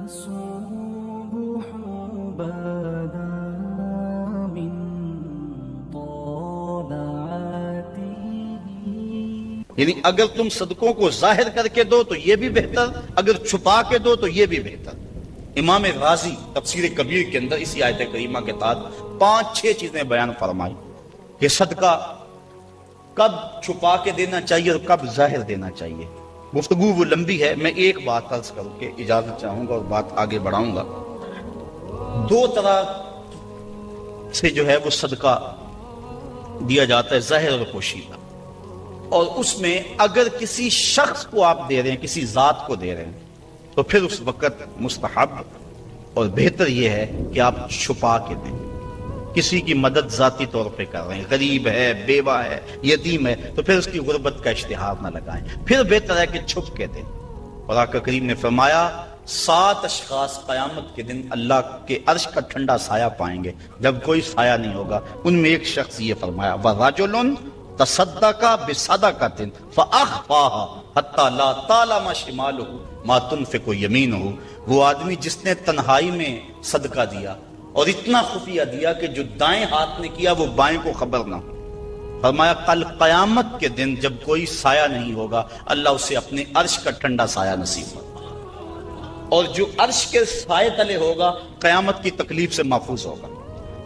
الصبح بدا من طلعته. یعنی اگر تم صدقوں کو ظاہر کر کے دو تو یہ بھی بہتر، اگر چھپا کے دو تو یہ بھی بہتر. امام رازی تفسیر کبیر کے اندر اسی آیت کریمہ کے تحت 5-6 چیزیں بیان فرمائی کہ صدقہ کب چھپا کے دینا چاہیے اور کب ظاہر دینا چاہیے. گفتگو وہ لمبی ہے، میں ایک بات عرض کر کے اجازت چاہوں گا اور بات آگے بڑھاؤں گا. 2 طرح سے جو ہے وہ صدقہ دیا جاتا ہے، ظاہر اور پوشیدہ. اور اس میں اگر کسی شخص کو آپ دے رہے ہیں، کسی ذات کو دے رہے ہیں، تو پھر اس وقت مستحب اور بہتر یہ ہے کہ آپ چھپا کے دیں. کسی کی مدد ذاتی طور پہ کر رہے ہیں، غریب ہے، بیوہ ہے، یتیم ہے، تو پھر اس کی غربت کا اشتہار نہ لگائیں، پھر بہتر ہے کہ چھپ کے دیں. اور آقا کریم نے فرمایا 7 اشخاص قیامت کے دن اللہ کے عرش کا ٹھنڈا سایہ پائیں گے جب کوئی سایہ نہیں ہوگا. ان میں ایک شخص یہ فرمایا وَرَجُلٌ تَصَدَّقَ بِصَدَقَةٍ فَأَخْفَاهَا حَتَّى لَا تَعْلَمَ شِمَالُهُ مَا تُنْفِقُ يَمِينُهُ. وہ آدمی جس نے تنہائی میں صدقہ دیا اور اتنا خفیہ دیا کہ جو دائیں ہاتھ نے کیا وہ بائیں کو خبر نہ ہو. فرمایا کل قیامت کے دن جب کوئی سایہ نہیں ہوگا اللہ اسے اپنے عرش کا ٹھنڈا سایہ نصیب ہوگا، اور جو عرش کے سائے تلے ہوگا قیامت کی تکلیف سے محفوظ ہوگا.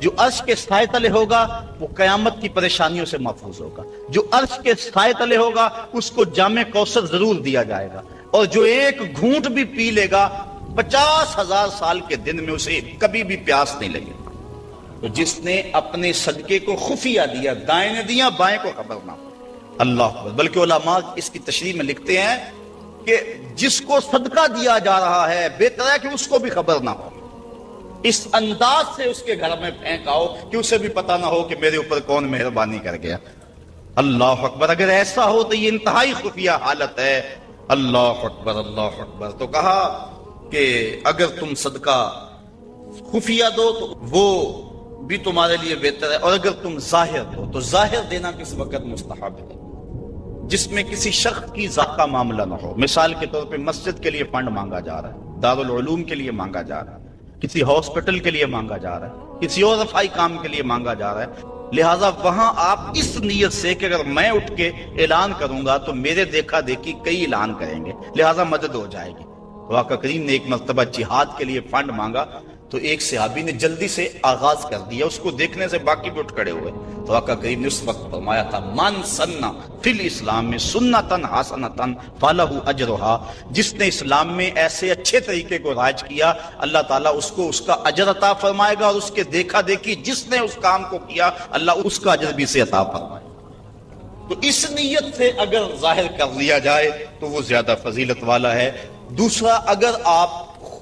جو عرش کے سائے تلے ہوگا وہ قیامت کی پریشانیوں سے محفوظ ہوگا. جو عرش کے سائے تلے ہوگا اس کو جام کوثر ضرور دیا جائے گا، اور جو ایک گھونٹ بھی پی لے گا 50,000 سال کے دن میں اسے کبھی بھی پیاس نہیں لگے. تو جس نے اپنے صدقے کو خفیہ دیا، دائیں نے دیا، بائیں کو خبر نہ ہو. اللہ اکبر. بلکہ علماء اس کی تشریح میں لکھتے ہیں کہ جس کو صدقہ دیا جا رہا ہے بہتر ہے کہ اس کو بھی خبر نہ ہو. اس انداز سے اس کے گھر میں پھینکاؤ کہ اسے بھی پتہ نہ ہو کہ میرے اوپر کون مہربانی کر گیا. اللہ اکبر. اگر ایسا ہو تو یہ انتہائی خفیہ حالت ہے. اللہ اکبر اللہ اکبر. تو کہا کہ اگر تم صدقہ خفیہ دو تو وہ بھی تمہارے لیے بہتر ہے، اور اگر تم ظاہر دو تو ظاہر دینا کس وقت مستحب ہے جس میں کسی شخص کی ذات کا معاملہ نہ ہو. مثال کے طور پہ مسجد کے لیے فنڈ مانگا جا رہا ہے، دارالعلوم کے لیے مانگا جا رہا ہے، کسی ہاسپٹل کے لیے مانگا جا رہا ہے، کسی اور رفاہی کام کے لیے مانگا جا رہا ہے. لہٰذا وہاں آپ اس نیت سے کہ اگر میں اٹھ کے اعلان کروں گا تو میرے دیکھا دیکھی کئی اعلان کریں گے، لہٰذا مدد ہو جائے گی. آقا کریم نے ایک مرتبہ جہاد کے لیے فنڈ مانگا تو ایک صحابی نے جلدی سے آغاز کر دیا، اس کو دیکھنے سے باقی بھی اٹھ کھڑے ہوئے. تو آقا کریم نے اس وقت فرمایا تھا من سنّا فی الاسلام میں سنتن حسنتن فلہ اجرہا. جس نے اسلام میں ایسے اچھے طریقے کو رائج کیا اللہ تعالیٰ اس کو اس کا اجر عطا فرمائے گا، اور اس کے دیکھا دیکھی جس نے اس کام کو کیا اللہ اس کا اجر بھی سے عطا فرمائے گا. تو اس نیت سے اگر ظاہر کر لیا جائے تو وہ زیادہ فضیلت والا ہے. دوسرا، اگر آپ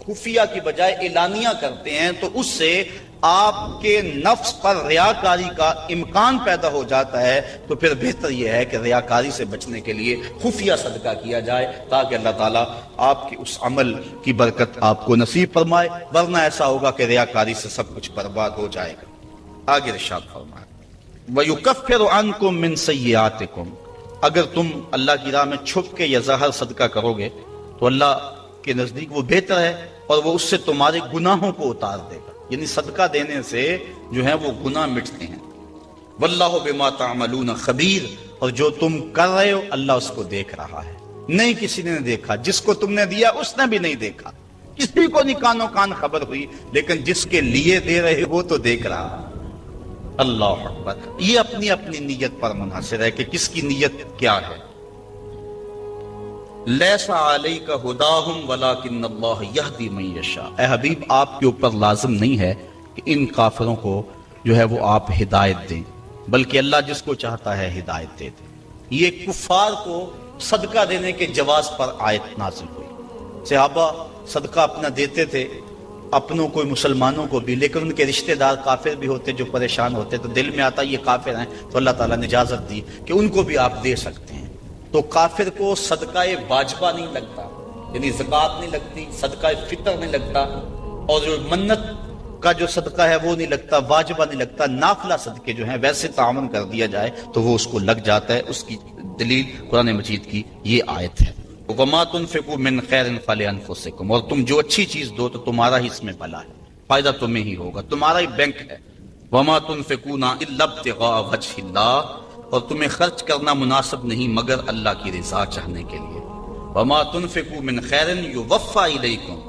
خفیہ کی بجائے اعلانیہ کرتے ہیں تو اس سے آپ کے نفس پر ریاکاری کا امکان پیدا ہو جاتا ہے. تو پھر بہتر یہ ہے کہ ریاکاری سے بچنے کے لیے خفیہ صدقہ کیا جائے تاکہ اللہ تعالیٰ آپ کے اس عمل کی برکت آپ کو نصیب فرمائے، ورنہ ایسا ہوگا کہ ریاکاری سے سب کچھ برباد ہو جائے گا. آگے ارشاد فرمائے وَيُكَفِّرُ عَنْكُم مِّن سَيِّئَاتِكُم. اگر تم اللہ کی راہ میں چھپ کے یا ظاہر صدقہ کرو گے تو اللہ کے نزدیک وہ بہتر ہے، اور وہ اس سے تمہارے گناہوں کو اتار دے گا. یعنی صدقہ دینے سے جو ہے وہ گناہ مٹتے ہیں. واللہ بما تعملون خبیر. اور جو تم کر رہے ہو اللہ اس کو دیکھ رہا ہے. نہیں کسی نے دیکھا، جس کو تم نے دیا اس نے بھی نہیں دیکھا، کسی کو نہیں کانوں کان خبر ہوئی، لیکن جس کے لیے دے رہے وہ تو دیکھ رہا. اللہ اکبر. یہ اپنی اپنی نیت پر منحصر ہے کہ کس کی نیت کیا ہے. لیس علیک ھداھم ولکن اللہ یہدی من یشاء. اے حبیب آپ کے اوپر لازم نہیں ہے کہ ان کافروں کو جو ہے وہ آپ ہدایت دیں، بلکہ اللہ جس کو چاہتا ہے ہدایت دے دے. یہ کفار کو صدقہ دینے کے جواز پر آیت نازل ہوئی. صحابہ صدقہ اپنا دیتے تھے، اپنوں کو مسلمانوں کو بھی، لیکن ان کے رشتہ دار کافر بھی ہوتے جو پریشان ہوتے تو دل میں آتا یہ کافر ہیں، تو اللہ تعالیٰ نے اجازت دی کہ ان کو بھی آپ دے سکتے ہیں. تو کافر کو صدقہ واجبہ نہیں لگتا، یعنی زکوٰۃ نہیں لگتی، صدقہ فطر نہیں لگتا، اور جو منت کا جو صدقہ ہے وہ نہیں لگتا، واجبہ نہیں لگتا. نافلہ صدقے جو ہیں ویسے تعاون کر دیا جائے تو وہ اس کو لگ جاتا ہے. اس کی دلیل قرآن مجید کی یہ آیت ہے. وما تنفقوا من خیر فلانفسکم، اور تم جو اچھی چیز دو تو تمہارا ہی اس میں بھلا ہے، فائدہ تمہیں ہی ہوگا، تمہارا ہی بینک ہے۔ وما تنفقون الا ابتغاء وجہ اللہ، اور تمہیں خرچ کرنا مناسب نہیں مگر اللہ کی رضا چاہنے کے لیے۔ وما تنفقوا من خیر یوفى الیکم،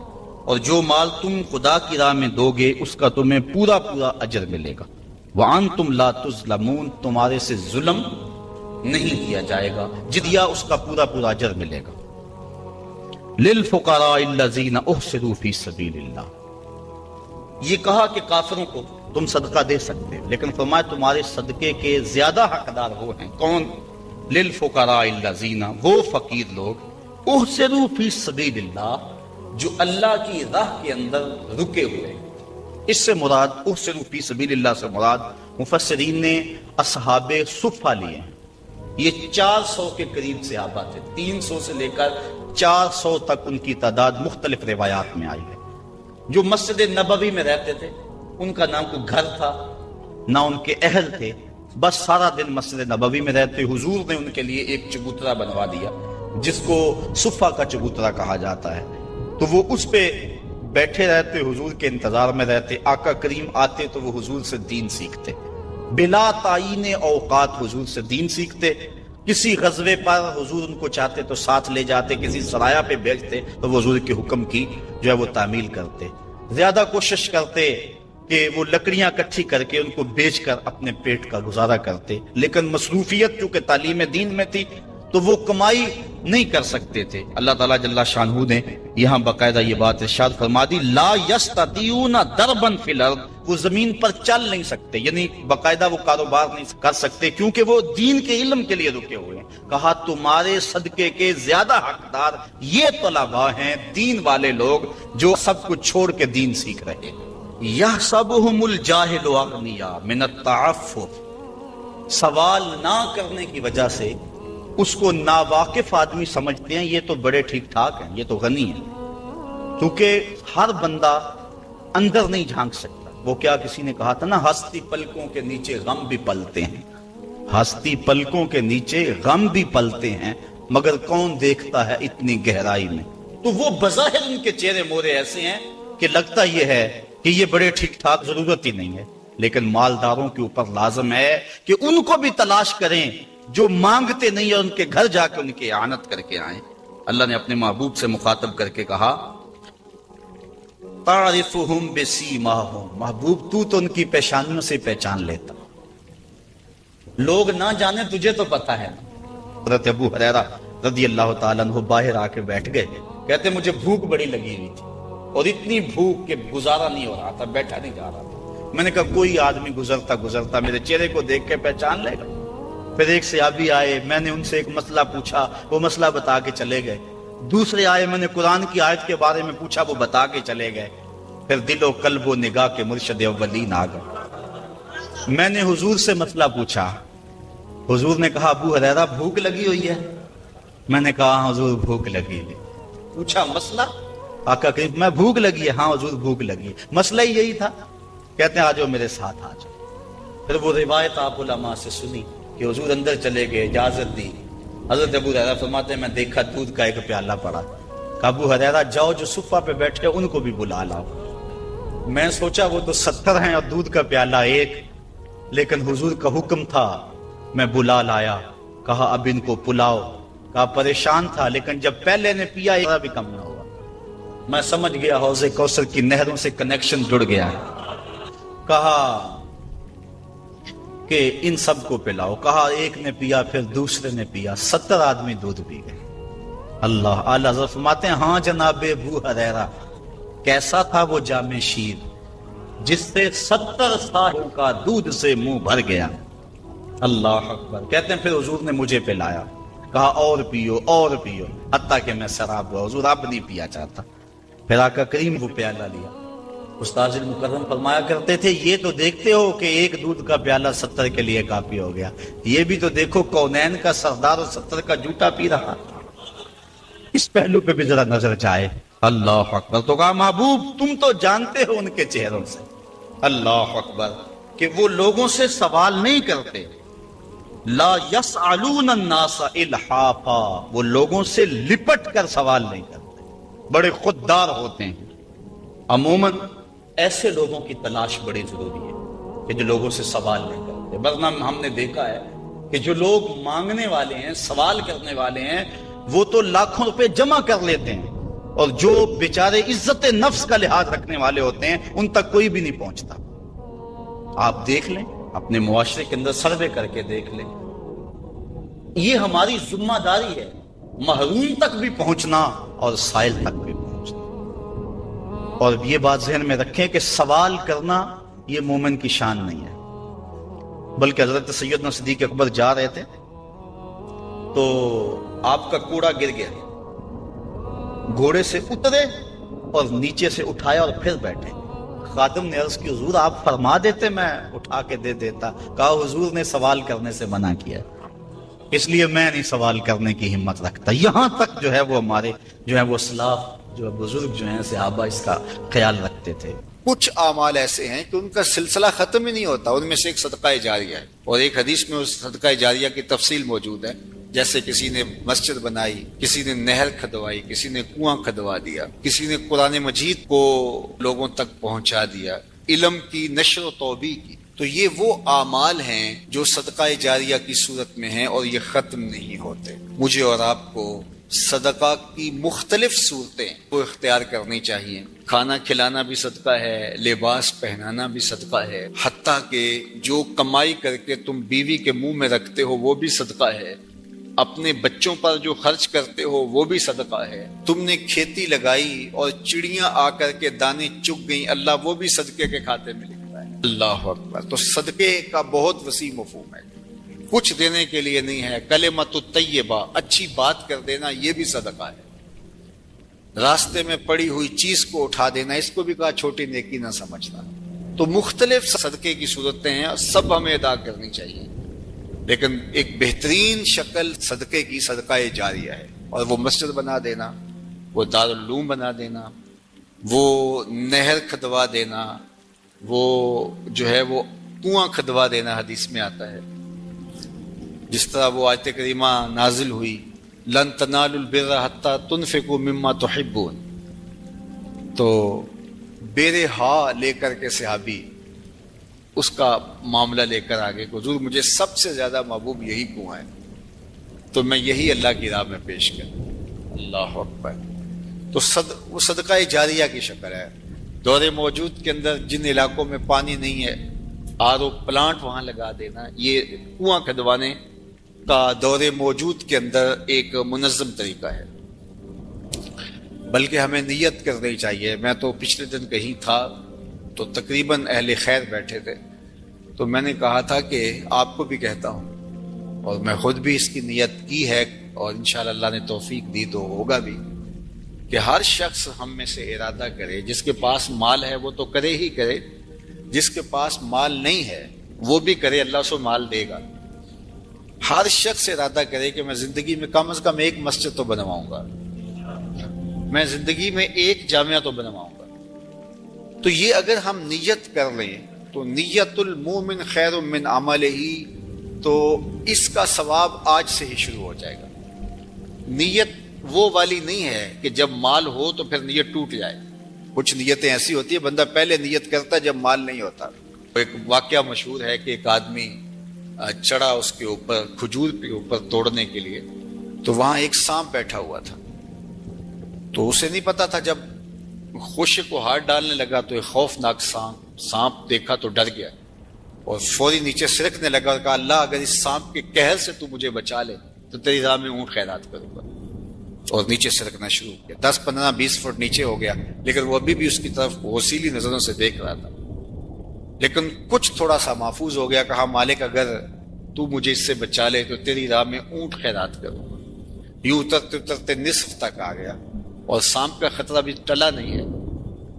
اور جو مال تم خدا کی راہ میں دو گے اس کا تمہیں پورا پورا اجر ملے گا۔ وانتم لا تظلمون، تمہارے سے ظلم نہیں کیا جائے گا، جدیا اس کا پورا پورا اجر ملے گا۔ للفقراء الذین احصروا فی سبیل اللہ، یہ کہا کہ کافروں کو تم صدقہ دے سکتے ہو، لیکن فرمایا تمہارے صدقے کے زیادہ حقدار وہ ہیں، کون؟ للفقراء الذین، وہ فقیر لوگ، احصروا فی سبیل اللہ، جو اللہ کی راہ کے اندر رکے ہوئے ہیں۔ اس سے مراد احصروا فی سبیل اللہ سے مراد مفسرین نے اصحاب صفہ لیے ہیں۔ یہ 400 کے قریب صحابہ تھے، 300 سے لے کر 400 تک ان کی تعداد مختلف روایات میں آئی ہے، جو مسجد نبوی میں رہتے تھے۔ ان کا نام کوئی گھر تھا نہ ان کے اہل تھے، بس سارا دن مسجد نبوی میں رہتے۔ حضور نے ان کے لیے ایک چبوترا بنوا دیا جس کو صفہ کا چبوترا کہا جاتا ہے، تو وہ اس پہ بیٹھے رہتے، حضور کے انتظار میں رہتے۔ آقا کریم آتے تو وہ حضور سے دین سیکھتے، بلا تعین اوقات حضور سے دین سیکھتے۔ کسی غزوے پر حضور ان کو چاہتے تو ساتھ لے جاتے، کسی سرایہ پہ بھیجتے تو وہ حضور کے حکم کی جو ہے وہ تعمیل کرتے۔ زیادہ کوشش کرتے کہ وہ لکڑیاں اکٹھی کر کے ان کو بیچ کر اپنے پیٹ کا گزارا کرتے، لیکن مصروفیت چونکہ تعلیم دین میں تھی تو وہ کمائی نہیں کر سکتے تھے۔ اللہ تعالیٰ جل شانہ نے یہاں باقاعدہ یہ بات ارشاد فرما دی، لا یستطیعون ضربا فی الارض، وہ زمین پر چل نہیں سکتے، یعنی باقاعدہ وہ کاروبار نہیں کر سکتے کیونکہ وہ دین کے علم کے لیے رکے ہوئے ہیں۔ کہا تمہارے صدقے کے زیادہ حقدار یہ طلباء ہیں، دین والے لوگ جو سب کچھ چھوڑ کے دین سیکھ رہے ہیں۔ یحسبهم الجاہل اغنیاء من التعفف، سوال نہ کرنے کی وجہ سے اس کو ناواقف آدمی سمجھتے ہیں یہ تو بڑے ٹھیک ٹھاک ہیں، یہ تو غنی ہیں، کیونکہ ہر بندہ اندر نہیں جھانک سکتا۔ وہ کیا کسی نے کہا تھا نا، ہستی پلکوں کے نیچے غم بھی پلتے ہیں، ہستی پلکوں کے نیچے غم بھی پلتے ہیں، مگر کون دیکھتا ہے اتنی گہرائی میں۔ تو وہ بظاہر ان کے چہرے مورے ایسے ہیں کہ لگتا یہ ہے کہ یہ بڑے ٹھیک ٹھاک، ضرورت ہی نہیں ہے، لیکن مالداروں کے اوپر لازم ہے کہ ان کو بھی تلاش کریں جو مانگتے نہیں اور ان کے گھر جا کے ان کی اعانت کر کے آئیں۔ اللہ نے اپنے محبوب سے مخاطب کر کے کہا، تعرفہم بسیماہم، محبوب تو ان کی پیشانیوں سے پہچان لیتا، لوگ نہ جانے تجھے تو پتا ہے۔ حضرت ابو ہریرہ رضی اللہ تعالیٰ عنہ باہر آ کے بیٹھ گئے، کہتے مجھے بھوک بڑی لگی ہوئی تھی اور اتنی بھوک کہ گزارا نہیں ہو رہا تھا، بیٹھا نہیں جا رہا تھا۔ میں نے کہا کوئی آدمی گزرتا میرے چہرے کو دیکھ کے پہچان لے گا۔ پھر ایک صحابی آئے، میں نے ان سے ایک مسئلہ پوچھا، وہ مسئلہ بتا کے چلے گئے۔ دوسرے آئے، میں نے قرآن کی آیت کے بارے میں پوچھا، وہ بتا کے چلے گئے۔ پھر دل و قلب و نگاہ کے مرشد اولین آ گئے۔ میں نے حضور سے مسئلہ پوچھا، حضور نے کہا ابو ہریرہ بھوک لگی ہوئی ہے؟ میں نے کہا ہاں حضور بھوک لگی ہے۔ پوچھا مسئلہ؟ آقا کہ میں بھوک لگی ہے؟ ہاں حضور بھوک لگی ہے۔ مسئلہ ہی یہی تھا۔ کہتے ہیں آ جاؤ میرے ساتھ آ جاؤ۔ پھر وہ روایت آپ علماء سے سنی کہ حضور اندر چلے گئے، اجازت دی۔ حضرت ابو ہریرہ فرماتے ہیں میں دیکھا دودھ کا ایک پیالہ پڑا، کہا ابو ہریرہ جاؤ جو صفہ پہ بیٹھے ان کو بھی بلا لاؤ۔ میں سوچا وہ تو 70 ہیں اور دودھ کا پیالہ ایک، لیکن حضور کا حکم تھا، میں بلا لایا، کہا اب ان کو پلاؤ۔ کہا پریشان تھا لیکن جب پہلے نے پیا ایک بھی کم نہ ہوا۔ میں سمجھ گیا حوض کوثر کی نہروں سے کنیکشن جڑ گیا۔ کہا کہ ان سب کو پلاؤ، کہا ایک نے پیا، پھر دوسرے نے پیا، 70 آدمی دودھ پی گئے۔ اللہ اعلیٰ حضرت فرماتے ہیں ہاں جناب ابو ہریرہ، کیسا تھا وہ جام شیر جس سے 70 سالوں کا دودھ سے منہ بھر گیا۔ اللہ اکبر۔ کہتے ہیں پھر حضور نے مجھے پلایا، کہا اور پیو اور پیو، حتیٰ کہ میں سراب ہوا، حضور اب نہیں پیا چاہتا۔ پھر آقا کریم وہ پیالہ لیا۔ استاذ المکرم فرمایا کرتے تھے یہ تو دیکھتے ہو کہ ایک دودھ کا پیالہ 70 کے لیے کافی ہو گیا، یہ بھی تو دیکھو کونین کا سردار 70 کا جوٹا پی رہا، اس پہلو پہ بھی ذرا نظر جائے۔ اللہ اکبر۔ تو کہا محبوب تم تو جانتے ہو ان کے چہروں سے، اللہ اکبر، کہ وہ لوگوں سے سوال نہیں کرتے لا یسألون الناس الحافا، وہ لوگوں سے لپٹ کر سوال نہیں کرتے، بڑے خوددار ہوتے ہیں۔ عموماً ایسے لوگوں کی تلاش بڑی ضروری ہے کہ جو لوگوں سے سوال نہیں کرتے، ورنہ ہم نے دیکھا ہے کہ جو لوگ مانگنے والے ہیں، سوال کرنے والے ہیں، وہ تو لاکھوں روپے جمع کر لیتے ہیں، اور جو بیچارے عزت نفس کا لحاظ رکھنے والے ہوتے ہیں ان تک کوئی بھی نہیں پہنچتا۔ آپ دیکھ لیں، اپنے معاشرے کے اندر سروے کر کے دیکھ لیں، یہ ہماری ذمہ داری ہے، محروم تک بھی پہنچنا اور سائل تک بھی پہنچنا۔ اور یہ بات ذہن میں رکھیں کہ سوال کرنا یہ مومن کی شان نہیں ہے، بلکہ حضرت سیدنا صدیق اکبر جا رہے تھے تو آپ کا کوڑا گر گیا، گھوڑے سے اترے اور نیچے سے اٹھایا اور پھر بیٹھے۔ خادم نے عرض کی حضور آپ فرما دیتے میں اٹھا کے دے دیتا۔ کہا حضور نے سوال کرنے سے منع کیا، اس لیے میں نہیں سوال کرنے کی ہمت رکھتا۔ یہاں تک جو ہے وہ ہمارے جو ہے وہ اسلاف جو ہے بزرگ جو ہیں صحابہ اس کا خیال رکھتے تھے۔ کچھ اعمال ایسے ہیں کہ ان کا سلسلہ ختم ہی نہیں ہوتا، ان میں سے ایک صدقہ جاریہ ہے، اور ایک حدیث میں اس صدقہ جاریہ کی تفصیل موجود ہے، جیسے کسی نے مسجد بنائی، کسی نے نہر کھدوائی، کسی نے کنواں کھدوا دیا، کسی نے قرآن مجید کو لوگوں تک پہنچا دیا، علم کی نشر و توبیع کی۔ تو یہ وہ اعمال ہیں جو صدقہ جاریہ کی صورت میں ہیں اور یہ ختم نہیں ہوتے۔ مجھے اور آپ کو صدقہ کی مختلف صورتیں کو اختیار کرنی چاہیے۔ کھانا کھلانا بھی صدقہ ہے، لباس پہنانا بھی صدقہ ہے، حتیٰ کہ جو کمائی کر کے تم بیوی کے منہ میں رکھتے ہو وہ بھی صدقہ ہے، اپنے بچوں پر جو خرچ کرتے ہو وہ بھی صدقہ ہے، تم نے کھیتی لگائی اور چڑیاں آ کر کے دانے چگ گئیں، اللہ وہ بھی صدقے کے کھاتے میں لکھتا ہے۔ اللہ اکبر۔ تو صدقے کا بہت وسیع مفہوم ہے، کچھ دینے کے لیے نہیں ہے۔ کلمۃ الطیبہ، اچھی بات کر دینا، یہ بھی صدقہ ہے۔ راستے میں پڑی ہوئی چیز کو اٹھا دینا، اس کو بھی کہا چھوٹی نیکی نہ سمجھنا۔ تو مختلف صدقے کی صورتیں ہیں اور سب ہمیں ادا کرنی چاہیے، لیکن ایک بہترین شکل صدقے کی صدقہ جاریہ ہے، اور وہ مسجد بنا دینا، وہ دارالعلوم بنا دینا، وہ نہر کھدوا دینا، وہ جو ہے وہ کنواں کھدوا دینا، حدیث میں آتا ہے۔ جس طرح وہ آیت کریمہ نازل ہوئی، لن تنالوا البر حتی تنفقوا مما تحبون، تو بیرے ہا لے کر کے صحابی اس کا معاملہ لے کر آگے، حضور مجھے سب سے زیادہ محبوب یہی کنواں ہے، تو میں یہی اللہ کی راہ میں پیش کروں۔ اللہ اکبر۔ تو وہ صدقہ جاریہ کی شکل ہے۔ دور موجود کے اندر جن علاقوں میں پانی نہیں ہے، RO پلانٹ وہاں لگا دینا، یہ کنواں کھدوانے کا دور موجود کے اندر ایک منظم طریقہ ہے۔ بلکہ ہمیں نیت کرنی چاہیے۔ میں تو پچھلے دن کہیں تھا تو تقریباً اہل خیر بیٹھے تھے، تو میں نے کہا تھا کہ آپ کو بھی کہتا ہوں، اور میں خود بھی اس کی نیت کی ہے، اور انشاءاللہ اللہ نے توفیق دی تو ہوگا بھی، کہ ہر شخص ہم میں سے ارادہ کرے، جس کے پاس مال ہے وہ تو کرے ہی کرے، جس کے پاس مال نہیں ہے وہ بھی کرے، اللہ اسے مال دے گا۔ ہر شخص ارادہ کرے کہ میں زندگی میں کم از کم ایک مسجد تو بنواؤں گا، میں زندگی میں ایک جامعہ تو بنواؤں گا۔ تو یہ اگر ہم نیت کر لیں تو نیت المومن خیر من عملہ، تو اس کا ثواب آج سے ہی شروع ہو جائے گا۔ نیت وہ والی نہیں ہے کہ جب مال ہو تو پھر نیت ٹوٹ جائے۔ کچھ نیتیں ایسی ہوتی ہیں بندہ پہلے نیت کرتا ہے جب مال نہیں ہوتا۔ ایک واقعہ مشہور ہے کہ ایک آدمی چڑھا اس کے اوپر، کھجور کے اوپر توڑنے کے لیے، تو وہاں ایک سانپ بیٹھا ہوا تھا، تو اسے نہیں پتا تھا، جب خوشے کو ہاتھ ڈالنے لگا تو ایک خوفناک سانپ دیکھا تو ڈر گیا، اور فوری نیچے سرکنے لگا اور کہا اللہ اگر اس سانپ کے قہر سے تو مجھے بچا لے تو تیری راہ میں اونٹ خیرات کروں گا، اور نیچے سرکنا شروع کیا۔ 10 15 20 فٹ نیچے ہو گیا، لیکن وہ ابھی بھی اس کی طرف غسیلی نظروں سے دیکھ رہا تھا، لیکن کچھ تھوڑا سا محفوظ ہو گیا۔ کہا مالک اگر تو مجھے اس سے بچا لے تو تیری راہ میں اونٹ خیرات کروں گا۔ یوں اترتے اترتے نصف تک آ گیا اور سانپ کا خطرہ بھی ٹلا نہیں ہے،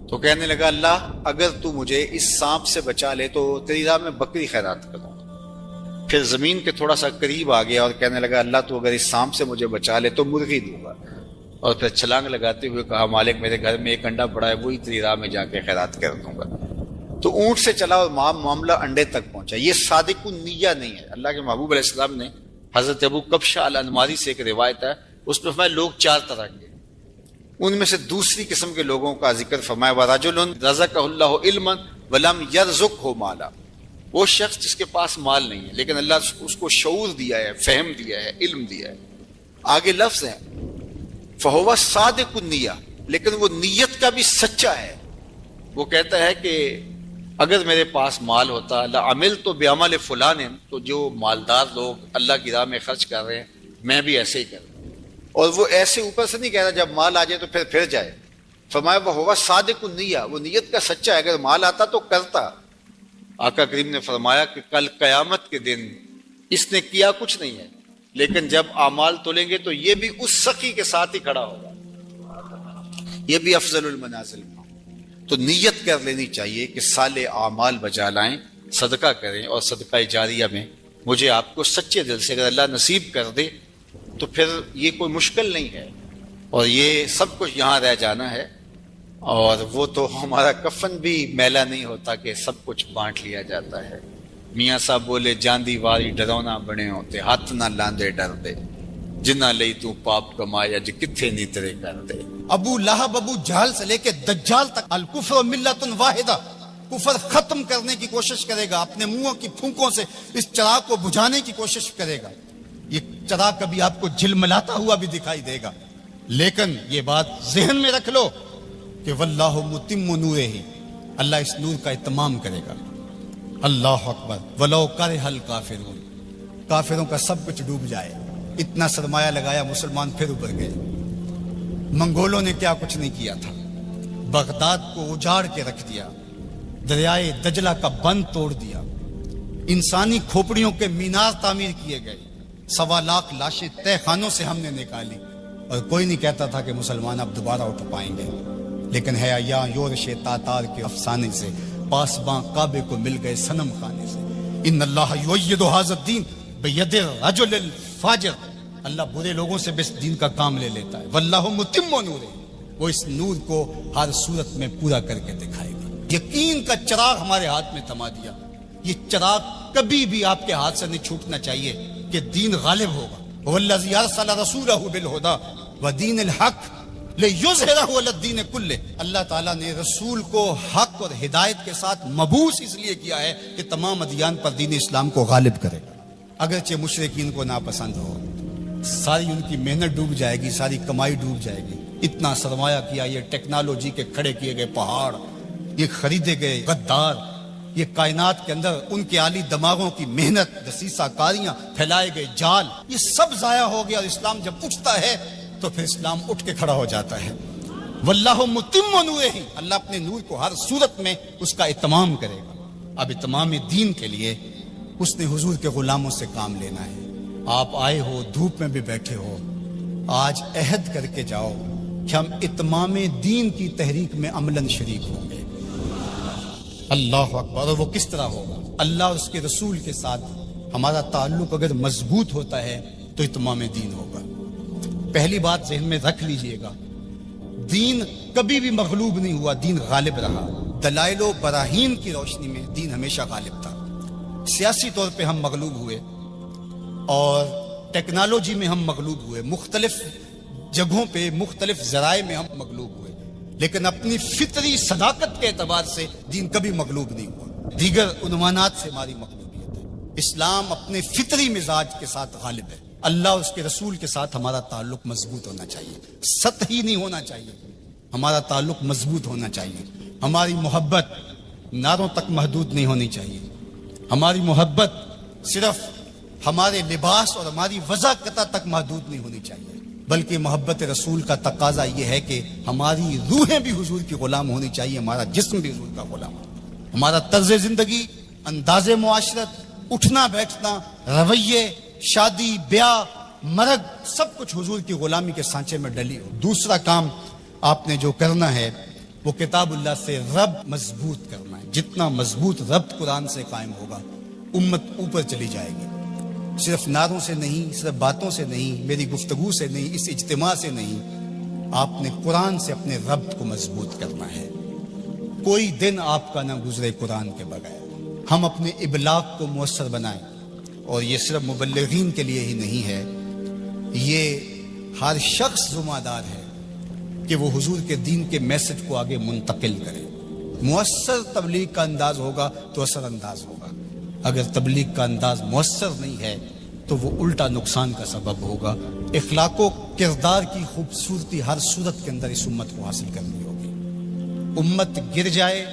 تو کہنے لگا اللہ اگر تو مجھے اس سانپ سے بچا لے تو تیری راہ میں بکری خیرات کروں گا۔ پھر زمین کے تھوڑا سا قریب آ گیا اور کہنے لگا اللہ تو اگر اس سانپ سے مجھے بچا لے تو مرغی دوں گا، اور پھر چھلانگ لگاتے ہوئے کہا مالک میرے گھر میں ایک انڈا پڑا ہے وہی تیری راہ میں جا کے خیرات کر دوں گا۔ تو اونٹ سے چلا اور معاملہ انڈے تک پہنچا. یہ صادق النیہ نہیں ہے. اللہ کے محبوب علیہ السلام نے حضرت ابو کبشہ الانماری سے ایک روایت ہے, اس میں فرمایا لوگ 4 طرح کے, ان میں سے دوسری قسم کے لوگوں کا ذکر فرمایا وَرَجُلٌ رَزَقَهُ اللَّهُ عِلْمًا وَلَمْ يَرْزُقْهُ مَالًا. وہ شخص جس کے پاس مال نہیں ہے لیکن اللہ اس کو شعور دیا ہے, فہم دیا ہے, علم دیا ہے. آگے لفظ ہے فَهُوَ صَادِقُ النِّيَّةِ, لیکن وہ نیت کا بھی سچا ہے. وہ کہتا ہے کہ اگر میرے پاس مال ہوتا لَعَمِلْتُ بِعَمَلِ فُلَانٍ, تو جو مالدار لوگ اللہ کی راہ میں خرچ کر رہے ہیں میں بھی ایسے ہی کروں. اور وہ ایسے اوپر سے نہیں کہہ رہا جب مال آ جائے تو پھر جائے. فرمایا وَهُوَ صَادِقُ النِّيَّةِ, وہ نیت کا سچا ہے. اگر مال آتا تو کرتا. آقا کریم نے فرمایا کہ کل قیامت کے دن اس نے کیا کچھ نہیں ہے, لیکن جب اعمال تولیں گے تو یہ بھی اس سخی کے ساتھ ہی کھڑا ہوگا, یہ بھی افضل المنازل. تو نیت کر لینی چاہیے کہ صالح اعمال بجا لائیں, صدقہ کریں, اور صدقہ جاریہ میں مجھے آپ کو سچے دل سے اگر اللہ نصیب کر دے تو پھر یہ کوئی مشکل نہیں ہے, اور یہ سب کچھ یہاں رہ جانا ہے. اور وہ تو ہمارا کفن بھی میلا نہیں ہوتا کہ سب کچھ بانٹ لیا جاتا ہے. میاں صاحب بولے جاندی واری ڈرونا بنے ہوتے, ہاتھ نہ لاندے ڈر دے, جنہ لئی تو پاپ کمایا جی کتھے نہیں تیرے کر دے. ابو لہب ابو جہل سے لے کے دجال تک الکفر ملت واحدہ, کفر ختم کرنے کی کوشش کرے گا, اپنے منہوں کی پھونکوں سے اس چراغ کو بجھانے کی کوشش کرے گا. یہ چراغ کبھی آپ کو جھلملاتا ہوا بھی دکھائی دے گا, لیکن یہ بات ذہن میں رکھ لو کہ واللہ متم نورہ, اللہ اس نور کا اتمام کرے گا. اللہ اکبر. ولو کرہ الکافرون, کافروں کا سب کچھ ڈوب جائے, اتنا سرمایہ لگایا مسلمان پھر ابھر گئے. منگولوں نے کیا کچھ نہیں کیا تھا, بغداد کو اجاڑ کے رکھ دیا, دریائے دجلہ کا بند توڑ دیا, انسانی کھوپڑیوں کے مینار تعمیر کیے گئے, 1.25 لاکھ لاشیں تہ خانوں سے ہم نے نکالی, اور کوئی نہیں کہتا تھا کہ مسلمان اب دوبارہ اٹھ پائیں گے. لیکن ہے یا یورش تاتار کے افسانے سے پاسباں کعبے کو مل گئے صنم خانے سے. ان اللہ یؤید ھذا الدین بید الرجل الفاجر, اللہ برے لوگوں سے بھی اس دین کا کام لے لیتا ہے. واللہ متم نورہ, وہ اس نور کو ہر صورت میں پورا کر کے دکھائے گا. یقین کا چراغ ہمارے ہاتھ میں تھما دیا. یہ چراغ کبھی بھی آپ کے ہاتھ سے نہیں چھوٹنا چاہیے کہ دین غالب ہوگا. والذی ارسل رسولہ بالہدی ودین الحق لِیُظْہِرَہُ عَلَى الدِّینِ کُلِّہ, اللہ تعالیٰ نے رسول کو حق اور ہدایت کے ساتھ مبعوث اس لیے کیا ہے کہ تمام ادیان پر دین اسلام کو غالب کرے گا. اگرچہ مشرکین کو ناپسند ہو, ساری ان کی محنت ڈوب جائے گی, ساری کمائی ڈوب جائے گی. اتنا سرمایہ کیا, یہ ٹیکنالوجی کے کھڑے کیے گئے پہاڑ, یہ خریدے گئے غدار, یہ کائنات کے اندر ان کے عالی دماغوں کی محنت, دسیسہ کاریاں, پھیلائے گئے جال, یہ سب ضائع ہو گیا. اور اسلام جب اٹھتا ہے تو پھر اسلام اٹھ کے کھڑا ہو جاتا ہے. واللہ متم نورہ, اللہ اپنے نور کو ہر صورت میں اس کا اتمام کرے گا. اب اتمام دین کے لیے اس نے حضور کے غلاموں سے کام لینا ہے. آپ آئے ہو, دھوپ میں بھی بیٹھے ہو, آج عہد کر کے جاؤ کہ ہم اتمام دین کی تحریک میں عملاً شریک ہوں گے. اللہ اکبر. اور وہ کس طرح ہوگا؟ اللہ اور اس کے رسول کے ساتھ ہمارا تعلق اگر مضبوط ہوتا ہے تو اتمام دین ہوگا. پہلی بات ذہن میں رکھ لیجئے گا, دین کبھی بھی مغلوب نہیں ہوا, دین غالب رہا. دلائل و براہین کی روشنی میں دین ہمیشہ غالب تھا. سیاسی طور پہ ہم مغلوب ہوئے اور ٹیکنالوجی میں ہم مغلوب ہوئے, مختلف جگہوں پہ مختلف ذرائع میں ہم مغلوب ہوئے, لیکن اپنی فطری صداقت کے اعتبار سے دین کبھی مغلوب نہیں ہوا. دیگر عنوانات سے ہماری مغلوبیت ہے. اسلام اپنے فطری مزاج کے ساتھ غالب ہے. اللہ اور اس کے رسول کے ساتھ ہمارا تعلق مضبوط ہونا چاہیے, سطحی نہیں ہونا چاہیے. ہمارا تعلق مضبوط ہونا چاہیے. ہماری محبت نعروں تک محدود نہیں ہونی چاہیے. ہماری محبت صرف ہمارے لباس اور ہماری وضاحت تک محدود نہیں ہونی چاہیے, بلکہ محبت رسول کا تقاضا یہ ہے کہ ہماری روحیں بھی حضور کی غلام ہونی چاہیے, ہمارا جسم بھی حضور کا غلام ہو. ہمارا طرز زندگی, انداز معاشرت, اٹھنا بیٹھنا, رویے, شادی, بیاہ, مرگ, سب کچھ حضور کی غلامی کے سانچے میں ڈلی ہو. دوسرا کام آپ نے جو کرنا ہے وہ کتاب اللہ سے رب مضبوط کرنا ہے. جتنا مضبوط رب قرآن سے قائم ہوگا امت اوپر چلی جائے گی. صرف نعروں سے نہیں, صرف باتوں سے نہیں, میری گفتگو سے نہیں, اس اجتماع سے نہیں, آپ نے قرآن سے اپنے رب کو مضبوط کرنا ہے. کوئی دن آپ کا نہ گزرے قرآن کے بغیر. ہم اپنے ابلاغ کو مؤثر بنائیں، اور یہ صرف مبلغین کے لیے ہی نہیں ہے، یہ ہر شخص ذمہ دار ہے کہ وہ حضور کے دین کے میسج کو آگے منتقل کرے. مؤثر تبلیغ کا انداز ہوگا تو اثر انداز ہوگا. اگر تبلیغ کا انداز مؤثر نہیں ہے تو وہ الٹا نقصان کا سبب ہوگا. اخلاق و کردار کی خوبصورتی ہر صورت کے اندر اس امت کو حاصل کرنی ہوگی. امت گر جائے،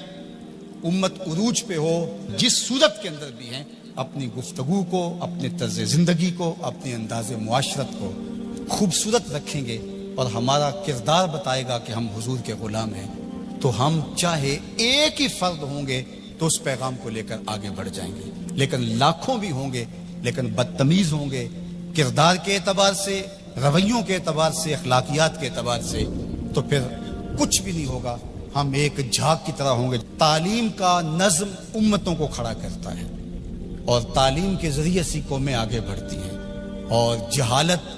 امت عروج پہ ہو، جس صورت کے اندر بھی ہیں، اپنی گفتگو کو، اپنے طرز زندگی کو، اپنے انداز معاشرت کو خوبصورت رکھیں گے اور ہمارا کردار بتائے گا کہ ہم حضور کے غلام ہیں، تو ہم چاہے ایک ہی فرد ہوں گے تو اس پیغام کو لے کر آگے بڑھ جائیں گے. لیکن لاکھوں بھی ہوں گے لیکن بدتمیز ہوں گے کردار کے اعتبار سے، رویوں کے اعتبار سے، اخلاقیات کے اعتبار سے، تو پھر کچھ بھی نہیں ہوگا. ہم ایک جھاگ کی طرح ہوں گے. تعلیم کا نظم امتوں کو کھڑا کرتا ہے اور تعلیم کے ذریعے سے قومیں آگے بڑھتی ہیں، اور جہالت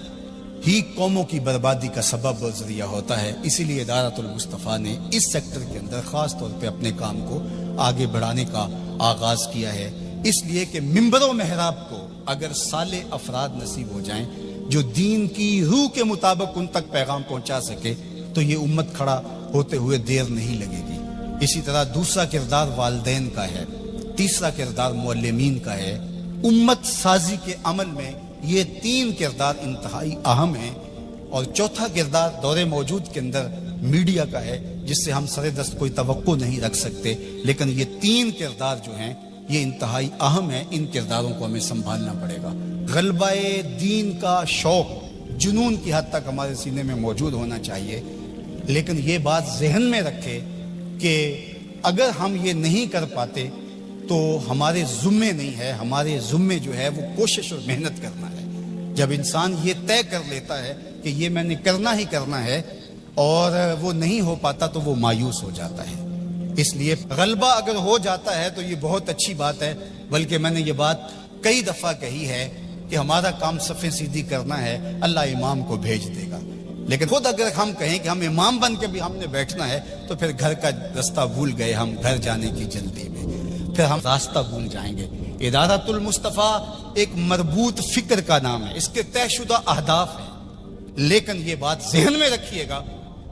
ہی قوموں کی بربادی کا سبب اور ذریعہ ہوتا ہے. اسی لیے ادارۃ المصطفیٰ نے اس سیکٹر کے اندر خاص طور پہ اپنے کام کو آگے بڑھانے کا آغاز کیا ہے. اس لیے کہ منبر و محراب کو اگر صالح افراد نصیب ہو جائیں جو دین کی روح کے مطابق ان تک پیغام پہنچا سکے تو یہ امت کھڑا ہوتے ہوئے دیر نہیں لگے گی. اسی طرح دوسرا کردار والدین کا ہے، تیسرا کردار معلمین کا ہے. امت سازی کے عمل میں یہ تین کردار انتہائی اہم ہیں. اور چوتھا کردار دور موجود کے اندر میڈیا کا ہے، جس سے ہم سر دست کوئی توقع نہیں رکھ سکتے. لیکن یہ تین کردار جو ہیں یہ انتہائی اہم ہیں. ان کرداروں کو ہمیں سنبھالنا پڑے گا. غلبہ دین کا شوق جنون کی حد تک ہمارے سینے میں موجود ہونا چاہیے. لیکن یہ بات ذہن میں رکھے کہ اگر ہم یہ نہیں کر پاتے تو ہمارے ذمے نہیں ہے. ہمارے ذمے جو ہے وہ کوشش اور محنت کرنا ہے. جب انسان یہ طے کر لیتا ہے کہ یہ میں نے کرنا ہی کرنا ہے اور وہ نہیں ہو پاتا تو وہ مایوس ہو جاتا ہے. اس لیے غلبہ اگر ہو جاتا ہے تو یہ بہت اچھی بات ہے. بلکہ میں نے یہ بات کئی دفعہ کہی ہے کہ ہمارا کام صفیں سیدھی کرنا ہے، اللہ امام کو بھیج دے گا. لیکن خود اگر ہم کہیں کہ ہم امام بن کے بھی ہم نے بیٹھنا ہے تو پھر گھر کا راستہ بھول گئے ہم گھر جانے کی جلدی میں، پھر ہم راستہ بھول جائیں گے. ادارۃ المصطفیٰ ایک مربوط فکر کا نام ہے، اس کے طے شدہ اہداف ہیں. لیکن یہ بات ذہن میں رکھیے گا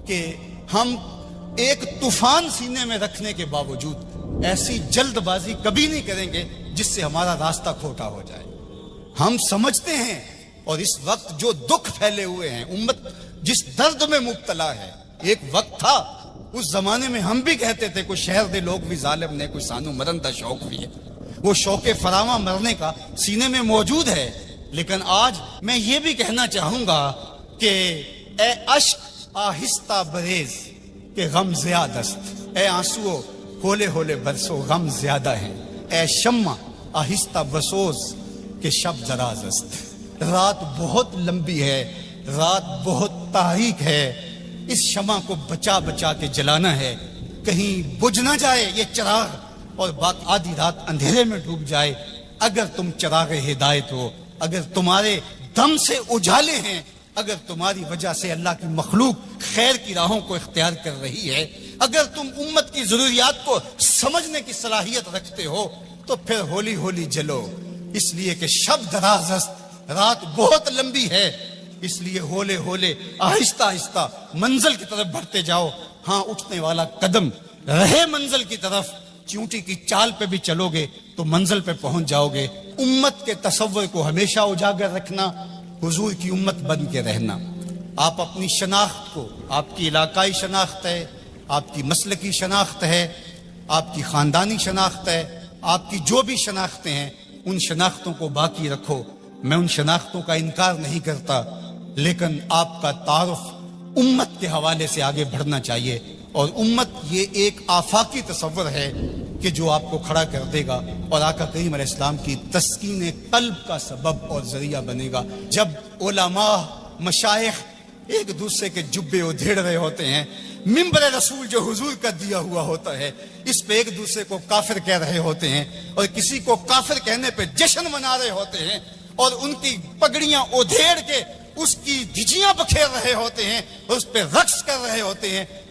کہ ہم ایک طوفان سینے میں رکھنے کے باوجود ایسی جلد بازی کبھی نہیں کریں گے جس سے ہمارا راستہ کھوٹا ہو جائے. ہم سمجھتے ہیں اور اس وقت جو دکھ پھیلے ہوئے ہیں، امت جس درد میں مبتلا ہے. ایک وقت تھا اس زمانے میں ہم بھی کہتے تھے کوئی شہر دے لوگ بھی ظالم نے، کوئی سانو مرن دا شوق بھی ہے. وہ شوق فراواں مرنے کا سینے میں موجود ہے. لیکن آج میں یہ بھی کہنا چاہوں گا کہ اے اشک آہستہ بریز کہ غم زیادہ است، اے آنسو ہولے ہولے برسو غم زیادہ ہے، اے شمع آہستہ بسوز کہ شب دراز است. رات بہت لمبی ہے، رات بہت تاریک ہے. اس شمع کو بچا بچا کے جلانا ہے، کہیں بجھ نہ جائے یہ چراغ اور بات آدھی رات اندھیرے میں ڈوب جائے. اگر تم چراغ ہدایت ہو، اگر تمہارے دم سے اجالے ہیں، اگر تمہاری وجہ سے اللہ کی مخلوق خیر کی راہوں کو اختیار کر رہی ہے، اگر تم امت کی ضروریات کو سمجھنے کی صلاحیت رکھتے ہو تو پھر ہولی ہولی جلو. اس لیے کہ شب دراز است، رات بہت لمبی ہے. اس لیے ہولے ہولے آہستہ آہستہ منزل کی طرف بڑھتے جاؤ. ہاں اٹھنے والا قدم رہے منزل کی طرف. چونٹی کی چال پہ بھی چلو گے تو منزل پہ پہنچ جاؤ گے. امت کے تصور کو ہمیشہ اجاگر رکھنا، حضور کی امت بن کے رہنا. آپ اپنی شناخت کو، آپ کی علاقائی شناخت ہے، آپ کی مسلکی شناخت ہے، آپ کی خاندانی شناخت ہے، آپ کی جو بھی شناختیں ہیں ان شناختوں کو باقی رکھو. میں ان شناختوں کا انکار نہیں کرتا، لیکن آپ کا تعارف امت کے حوالے سے آگے بڑھنا چاہیے. اور امت یہ ایک آفاقی تصور ہے کہ جو آپ کو کھڑا کر دے گا اور آقا کریم علیہ السلام کی تسکین قلب کا سبب اور ذریعہ بنے گا. جب علماء مشائخ ایک دوسرے کے جبے ادھیڑ رہے ہوتے ہیں، منبر رسول جو حضور کا دیا ہوا ہوتا ہے اس پہ ایک دوسرے کو کافر کہہ رہے ہوتے ہیں اور کسی کو کافر کہنے پہ جشن منا رہے ہوتے ہیں اور ان کی پگڑیاں ادھیڑ کے اس کی دھجیاں بکھیر رہے ہوتے ہیں اور اس پہ رقص کر رہے ہوتے ہیں،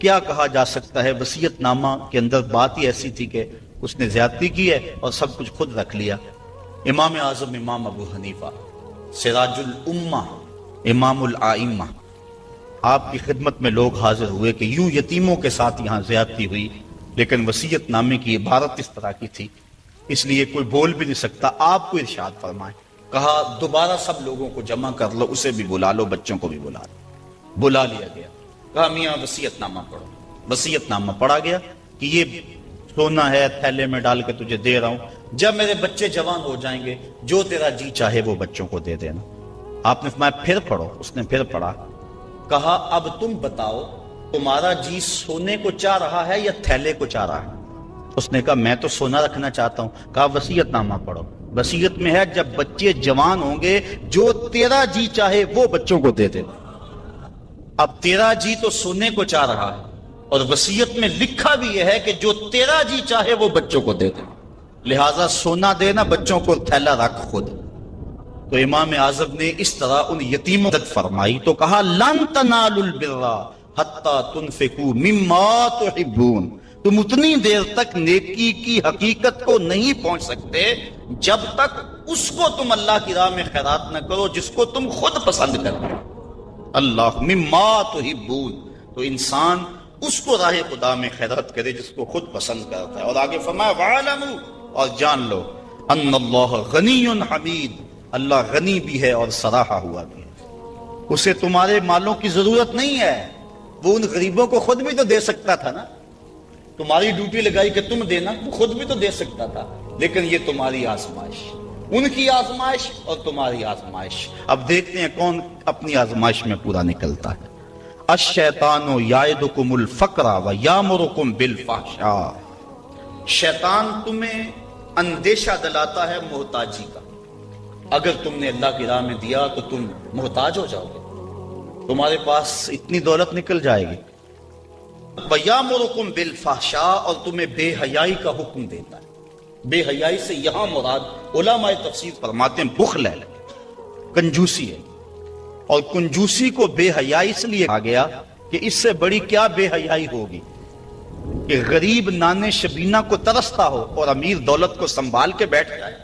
کیا کہا جا سکتا ہے؟ وصیت نامہ کے اندر بات ہی ایسی تھی کہ اس نے زیادتی کی ہے اور سب کچھ خود رکھ لیا۔ امام اعظم امام ابو حنیفہ سراج الامہ امام الائمہ، آپ کی خدمت میں لوگ حاضر ہوئے کہ یوں یتیموں کے ساتھ یہاں زیادتی ہوئی، لیکن وصیت نامے کی عبارت اس طرح کی تھی، اس لیے کوئی بول بھی نہیں سکتا، آپ کو ارشاد فرمائیں۔ کہا دوبارہ سب لوگوں کو جمع کر لو، اسے بھی بلا لو، بچوں کو بھی بلا لو۔ بلا لیا گیا، کہا میاں وصیت نامہ پڑھو۔ وصیت نامہ پڑھا گیا کہ یہ سونا ہے، تھیلے میں ڈال کے تجھے دے رہا ہوں، جب میرے بچے جوان ہو جائیں گے جو تیرا جی چاہے وہ بچوں کو دے دینا۔ آپ نے فرمایا پھر پڑھو، اس نے پھر پڑھا۔ کہا اب تم بتاؤ تمہارا جی سونے کو چاہ رہا ہے یا تھیلے کو چاہ رہا ہے؟ اس نے کہا میں تو سونا رکھنا چاہتا ہوں۔ کہا وصیت نامہ پڑھو، وصیت میں ہے جب بچے جوان ہوں گے جو تیرا جی چاہے وہ بچوں کو دے دے۔ اب تیرا جی تو سونے کو چاہ رہا ہے اور وصیت میں لکھا بھی یہ ہے کہ جو تیرا جی چاہے وہ بچوں کو دے دے، لہٰذا سونا دینا، بچوں کو تھیلا رکھ خود۔ تو امام اعظم نے اس طرح ان یتیموں مدد فرمائی تو کہا لن تنالوا البر حتی تنفقوا مما تحبون، تم اتنی دیر تک نیکی کی حقیقت کو نہیں پہنچ سکتے جب تک اس کو تم اللہ کی راہ میں خیرات نہ کرو جس کو تم خود پسند کرو۔ اللہ مما تحبون، تو انسان اس کو راہ خدا میں خیرات کرے جس کو خود پسند کرتا ہے۔ اور آگے فرمایا وَعَلَمُوا، اور جان لو ان اللہ غنی حمید، اللہ غنی بھی ہے اور سراہا ہوا بھی ہے، اسے تمہارے مالوں کی ضرورت نہیں ہے، وہ ان غریبوں کو خود بھی تو دے سکتا تھا نا، تمہاری ڈیوٹی لگائی کہ تم دینا، وہ خود بھی تو دے سکتا تھا، لیکن یہ تمہاری آزمائش، ان کی آزمائش اور تمہاری آزمائش۔ اب دیکھتے ہیں کون اپنی آزمائش میں پورا نکلتا ہے۔ الشیطان یعدکم الفقر ویامرکم بالفحشاء، شیطان تمہیں اندیشہ دلاتا ہے محتاجی کا، اگر تم نے اللہ کی راہ میں دیا تو تم محتاج ہو جاؤ گے، تمہارے پاس اتنی دولت نکل جائے گی۔ وَيَأْمُرُكُمْ بِالْفَحْشَاءِ، اور تمہیں بے حیائی کا حکم دیتا ہے۔ بے حیائی سے یہاں مراد علماء تفسیر فرماتے ہیں بخل ہے، کنجوسی ہے، اور کنجوسی کو بے حیائی اس لیے کہا گیا کہ اس سے بڑی کیا بے حیائی ہوگی کہ غریب نانے شبینہ کو ترستا ہو اور امیر دولت کو سنبھال کے بیٹھ جائے۔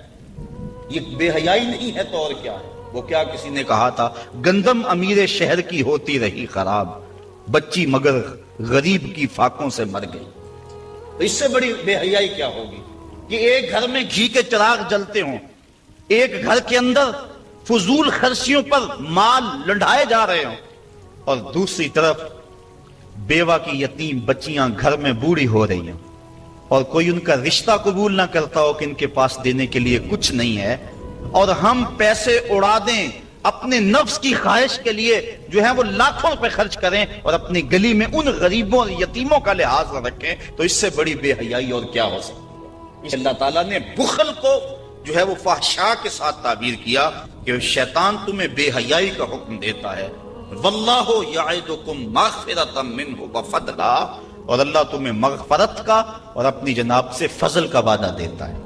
یہ بے حیائی نہیں ہے تو اور کیا ہے؟ وہ کیا کسی نے کہا تھا گندم امیر شہر کی ہوتی رہی خراب، بچی مگر غریب کی فاقوں سے مر گئی۔ تو اس سے بڑی بے حیائی کیا ہوگی کہ ایک گھر میں گھی کے چراغ جلتے ہوں، ایک گھر کے اندر فضول خرچیوں پر مال لنڈھائے جا رہے ہوں، اور دوسری طرف بیوہ کی یتیم بچیاں گھر میں بوڑھی ہو رہی ہیں اور کوئی ان کا رشتہ قبول نہ کرتا ہو کہ ان کے پاس دینے کے لیے کچھ نہیں ہے، اور ہم پیسے اڑا دیں اپنے نفس کی خواہش کے لیے جو ہے وہ لاکھوں روپے خرچ کریں اور اپنی گلی میں ان غریبوں اور یتیموں کا لحاظ نہ رکھیں، تو اس سے بڑی بے حیائی اور کیا ہو سکتی ہے؟ اللہ تعالیٰ نے بخل کو جو ہے وہ فحشاء کے ساتھ تعبیر کیا کہ شیطان تمہیں بے حیائی کا حکم دیتا ہے۔ واللہ یعدکم مغفرۃ منہ وفضلا، اور اللہ تمہیں مغفرت کا اور اپنی جناب سے فضل کا وعدہ دیتا ہے۔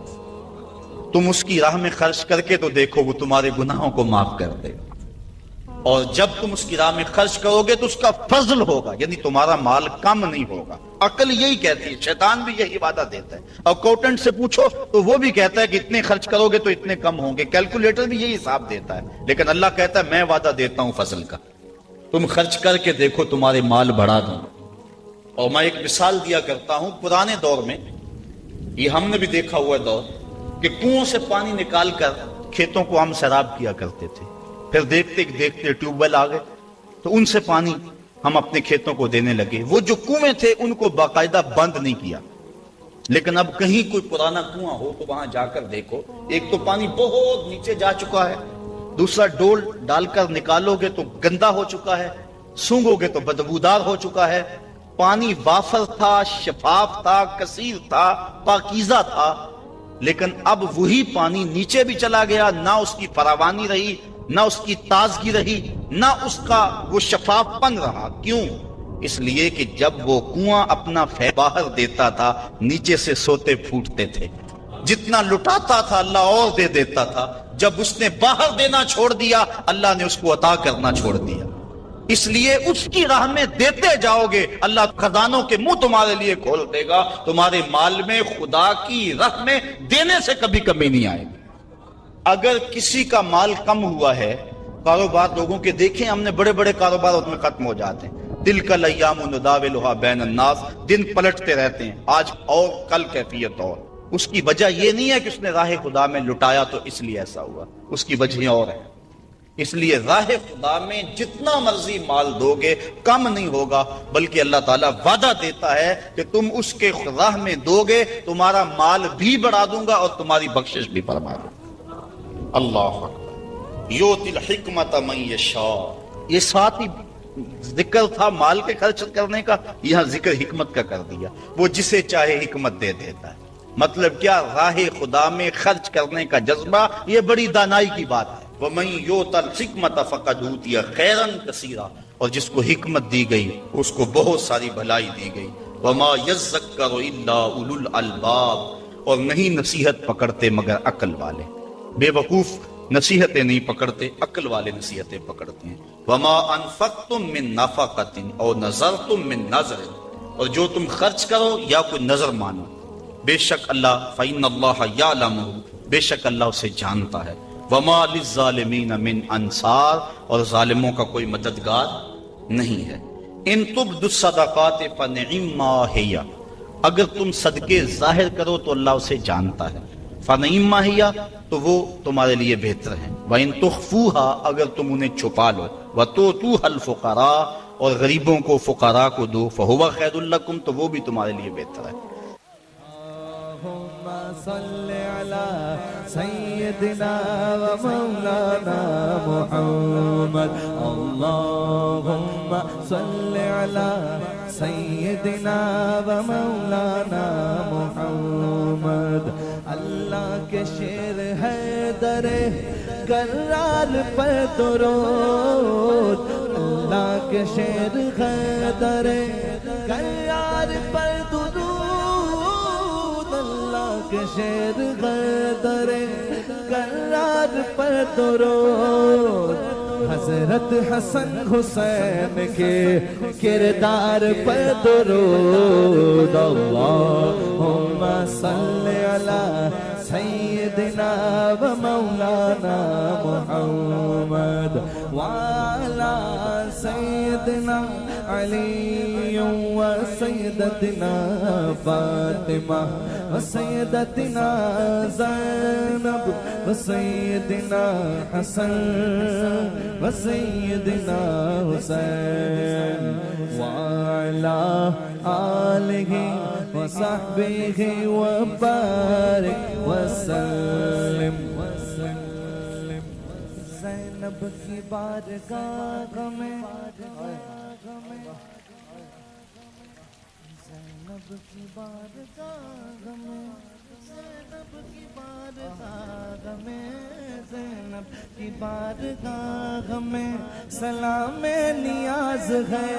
تم اس کی راہ میں خرچ کر کے تو دیکھو وہ تمہارے گناہوں کو معاف کر دے گا، اور جب تم اس کی راہ میں خرچ کرو گے تو اس کا فضل ہوگا، یعنی تمہارا مال کم نہیں ہوگا۔ عقل یہی کہتی ہے، شیطان بھی یہی وعدہ دیتا ہے، اکاؤنٹنٹ سے پوچھو تو وہ بھی کہتا ہے کہ اتنے خرچ کرو گے تو اتنے کم ہوں گے، کیلکولیٹر بھی یہی حساب دیتا ہے، لیکن اللہ کہتا ہے میں وعدہ دیتا ہوں فضل کا، تم خرچ کر کے دیکھو تمہارے مال بڑھا دوں۔ اور میں ایک مثال دیا کرتا ہوں، پرانے دور میں یہ ہم نے بھی دیکھا ہوا دور کہ کنووں سے پانی نکال کر کھیتوں کو ہم سیراب کیا کرتے تھے، پھر دیکھتے دیکھتے ٹیوب ویل آ گئے تو ان سے پانی ہم اپنے کھیتوں کو دینے لگے۔ وہ جو کنویں تھے ان کو باقاعدہ بند نہیں کیا، لیکن اب کہیں کوئی پرانا کنواں ہو تو وہاں جا کر دیکھو، ایک تو پانی بہت نیچے جا چکا ہے، دوسرا ڈول ڈال کر نکالو گے تو گندا ہو چکا ہے، سونگو گے تو بدبودار ہو چکا ہے۔ پانی وافر تھا، شفاف تھا، کثیر تھا، پاکیزہ تھا، لیکن اب وہی پانی نیچے بھی چلا گیا، نہ اس کی فراوانی رہی، نہ اس کی تازگی رہی، نہ اس کا وہ شفاف پن رہا۔ کیوں؟ اس لیے کہ جب وہ کنواں اپنا فیض باہر دیتا تھا نیچے سے سوتے پھوٹتے تھے، جتنا لٹاتا تھا اللہ اور دے دیتا تھا، جب اس نے باہر دینا چھوڑ دیا اللہ نے اس کو عطا کرنا چھوڑ دیا۔ اس لیے اس کی راہ میں دیتے جاؤ گے، اللہ خزانوں کے منہ تمہارے لیے کھول دے گا، تمہارے مال میں خدا کی راہ میں دینے سے کبھی کمی نہیں آئے گی۔ اگر کسی کا مال کم ہوا ہے، کاروبار لوگوں کے دیکھیں ہم نے، بڑے بڑے کاروبار اس میں ختم ہو جاتے ہیں، تلک الایام نداولھا بین الناس، دن پلٹتے رہتے ہیں، آج اور کل کیفیت اور۔ اس کی وجہ یہ نہیں ہے کہ اس نے راہ خدا میں لٹایا تو اس لیے ایسا ہوا، اس کی وجہ اور ہے۔ اس لیے راہ خدا میں جتنا مرضی مال دو گے کم نہیں ہوگا، بلکہ اللہ تعالیٰ وعدہ دیتا ہے کہ تم اس کے راہ میں دو گے، تمہارا مال بھی بڑھا دوں گا اور تمہاری بخشش بھی فرما دوں گا۔ اللہ اکبر۔ یؤتی الحکمت من یشاء، یہ ساتھ ہی ذکر تھا مال کے خرچ کرنے کا، یہاں ذکر حکمت کا کر دیا، وہ جسے چاہے حکمت دے دیتا ہے۔ مطلب کیا؟ راہ خدا میں خرچ کرنے کا جذبہ، یہ بڑی دانائی کی بات ہے۔ وَمَن يُؤْتَ الْحِكْمَةَ فَقَدْ أُوتِيَ خَيْرًا كَثِيرًا، اور جس کو حکمت دی گئی اس کو بہت ساری بھلائی دی گئی۔ وَمَا يَذَّكَّرُ إِلَّا أُولُو الْأَلْبَابِ، اور نہیں نصیحت پکڑتے مگر عقل والے۔ بے وقوف نصیحتیں نہیں پکڑتے، عقل والے نصیحتیں پکڑتے ہیں۔ وَمَا أَنفَقْتُم مِّن نَفَقَةٍ أَوْ نَذَرْتُم مِّن نَذْرٍ، اور جو تم خرچ کرو یا کوئی نظر مانو، بے شک اللہ فَإِنَّ اللَّهَ يَعْلَمُهُ، بے شک اللہ اسے جانتا ہے۔ وَمَا لِلظَّالِمِينَ مِنْ أَنصَارٍ، اور ظالموں کا کوئی مددگار نہیں ہے۔ إِن تُبْدُوا الصَّدَقَاتِ فَنِعِمَّا هِيَ، اگر تم صدقے ظاہر کرو تو اللہ اسے جانتا ہے۔ فَنِعِمَّا هِيَ، تو وہ تمہارے لیے بہتر ہے۔ وَإِن تُخْفُوهَا، اگر تم انہیں چھپا لو۔ وَتُؤْتُوهَا الْفُقَرَاءَ، اور غریبوں کو فقراء کو دو۔ فَهُوَ خَيْرٌ لَكُمْ، تو وہ بھی تمہارے لیے بہتر ہے۔ صل على سيدنا ومولانا محمد، اللهم صل على سيدنا ومولانا محمد۔ اللہ کے شیر حیدر کرار پر درود، اللہ کے شیر حیدر کرار پر درود، کہ شیر حیدر کرار پر درود، حضرت حسن حسین کے کردار پر درود۔ اللہم صل علی سیدنا و مولانا محمد وعلی سیدنا علی و سیدتنا فاطمہ و سیدتنا زینب و سیدنا حسن و سیدنا حسین وعلی آلہ و صحبہ و بارک وسلم۔ زینب کی بارگاہ میں، زینب کی بارگاہ میں، زینب کی بارگاہ میں، زینب کی بارگاہ میں سلام نیاز ہے،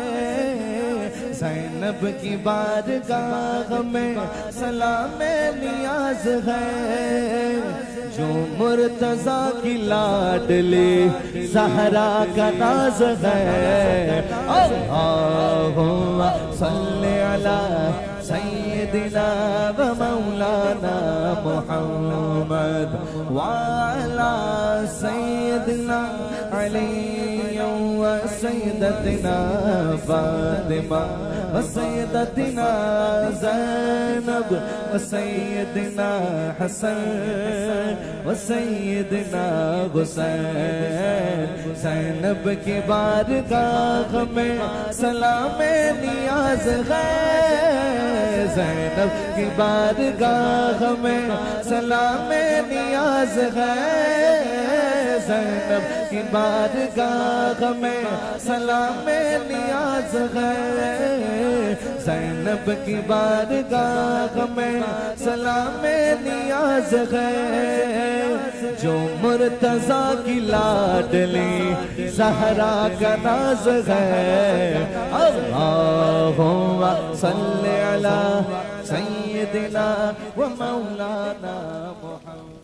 زینب کی بارگاہ میں سلام نیاز ہے، جو مرتضیٰ کی لاڈلی زہرا کا ناز ہے۔ اللہم صلی علی سیدنا و مولانا محمد وعلی سیدنا علی و سیدتنا فاطمہ و سیدتنا زینب و سیدنا حسن و سیدنا حسین۔ زینب کی بارگاہ میں سلام نیاز ہے، زینب کی بارگاہ میں سلام نیاز ہے، زینب کی بارگاہ میں سلام نیاز ہے، زینب کی بارگاہ میں سلام نیاز ہے، جو مرتضیٰ کی لاڈلی زہرا کا ناز ہے۔ اللہم صلی علی سیدنا و مولانا محمد۔